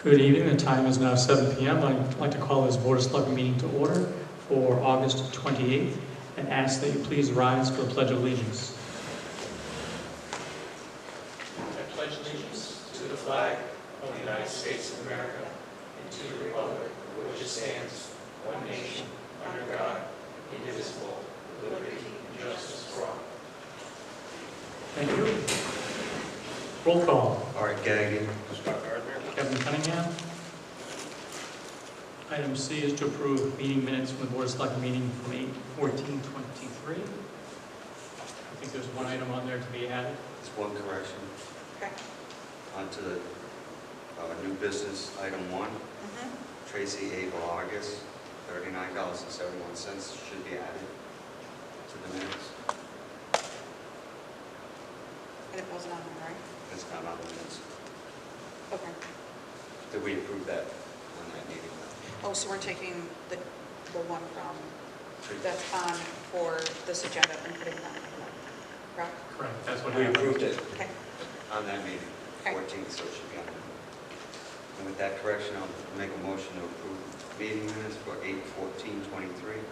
Good evening. The time is now 7 p.m. I'd like to call this Board of Selectmen meeting to order for August 28th and ask that you please rise for the Pledge of Allegiance. I pledge allegiance to the flag of the United States of America and to the republic for which it stands, one nation, under God, indivisible, with liberty and justice for all. Thank you. Roll call. Art Gagnon. Scott Gardner. Kevin Cunningham. Item C is to approve meeting minutes from the Board of Selectmen meeting from 8/14/23. I think there's one item on there to be added. It's one correction. Okay. Onto the new business, item 1. Tracy A. Vargas, $39.71 should be added to the minutes. And it wasn't on there, right? It's not on the minutes. Okay. Did we approve that on that meeting? Oh, so we're taking the one from, that's on for this agenda and putting that in the, correct? Correct. That's what We happened. approved it Okay. on that meeting, Okay. 14th, so it should be on there. And with that correction, I'll make a motion to approve meeting minutes for 8/14/23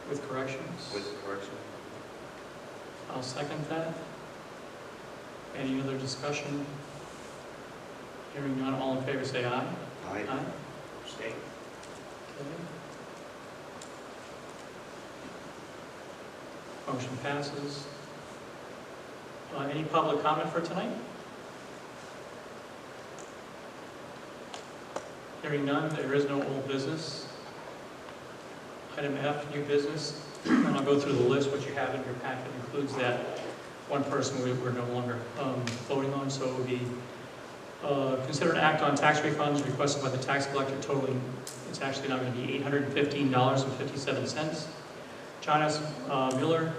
With corrections? with the correction. I'll second that. Any other discussion? Hearing none, all in favor say aye. Aye. Abstain. Okay. Motion passes. Any public comment for tonight? Hearing none, there is no old business. Item F, new business, and I'll go through the list. What you have in your packet includes that one person we're no longer voting on, so it will be consider an act on tax refunds requested by the tax collector totaling, it's actually now going to be $815.57. John S. Miller,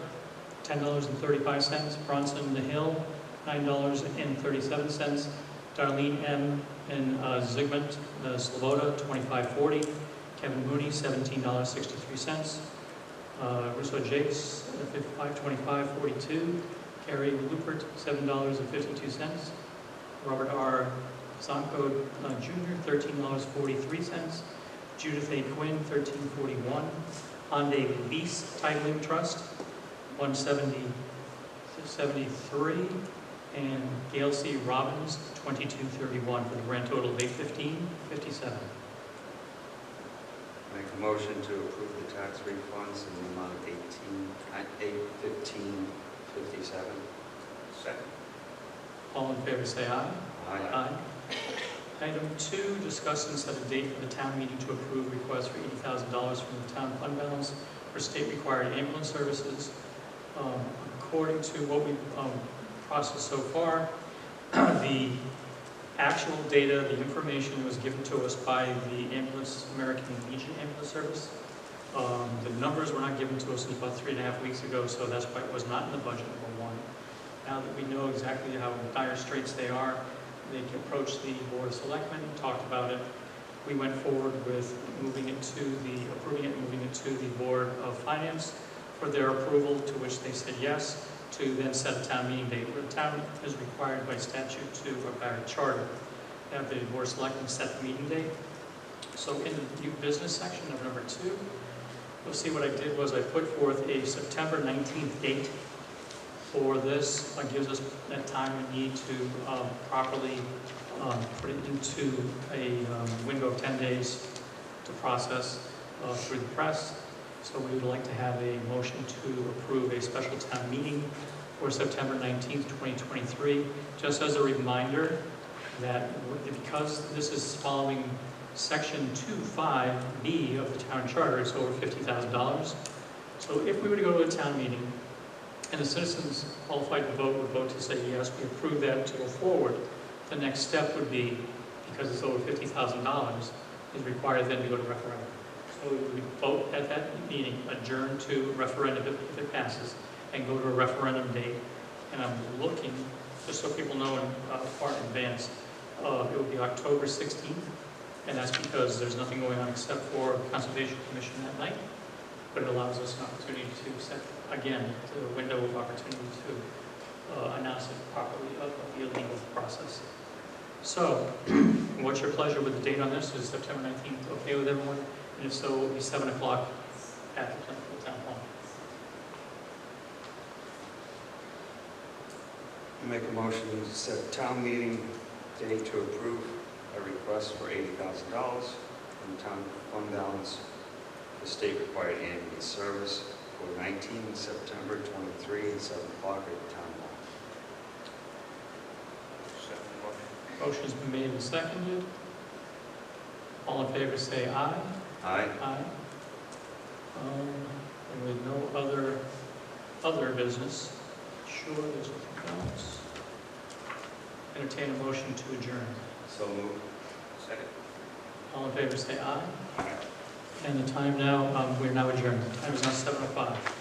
$10.35. Bronson the Hill, $9.37. Darlene M. and Zygmunt Sloboda, $25.40. Kevin Mooney, $17.63. Russo Jakes, $525.42. Carrie Lupert, $7.52. Robert R. Zonko Jr., $13.43. Judith A. Quinn, $13.41. Hyundai Lease Titling Trust, $170.73. And Gail C. Robbins, $22.31 for the grand total of $815.57. Make a motion to approve the tax refunds in the amount of $815.57. Second. All in favor say aye. Aye. Item 2, discuss and set a date for the town meeting to approve request for $80,000 from the town fund balance for state-required ambulance services. According to what we've processed so far, the actual data, the information was given to us by the American Legion Ambulance Service. The numbers were not given to us until about 3.5 weeks ago, so that's why it was not in the budget, number one. Now that we know exactly how dire straits they are, they approached the Board of Selectmen, talked about it. We went forward with approving it, moving it to the Board of Finance for their approval, to which they said yes, to then set a town meeting date. The town is required by statute to, or by charter, have the Board of Selectmen set the meeting date. So in the new business section of number 2, you'll see what I did was I put forth a September 19th date for this. It gives us that time we need to properly put it into a window of 10 days to process through the press. So we would like to have a motion to approve a special town meeting for September 19th, 2023. Just as a reminder that because this is following Section 2.5B of the town charter, it's over $50,000. So if we were to go to a town meeting and the citizens qualified to vote would vote to say yes, we approve that to go forward, the next step would be, because it's over $50,000, is required then to go to referendum. So we would vote at that meeting, adjourn to referendum if it passes, and go to a referendum date. And I'm looking, just so people know far in advance, it will be October 16th, and that's because there's nothing going on except for Conservation Commission that night. But it allows us an opportunity to set, again, the window of opportunity to announce it properly of the legal process. So, And what's your pleasure with the date on this? Is September 19th okay with everyone? And if so, it will be 7 o'clock at the Plainfield Town Hall. Make a motion to set town meeting date to approve a request for $80,000 from town fund balance for state-required ambulance service for 19 September 23 at 7 o'clock at the town hall. Motion's been made and seconded. All in favor say aye. Aye. Aye. And with no other business, sure, there's nothing else. Entertain a motion to adjourn. So moved. Second. All in favor say aye. Aye. And the time now, we're now adjourned. The time is now 7:05.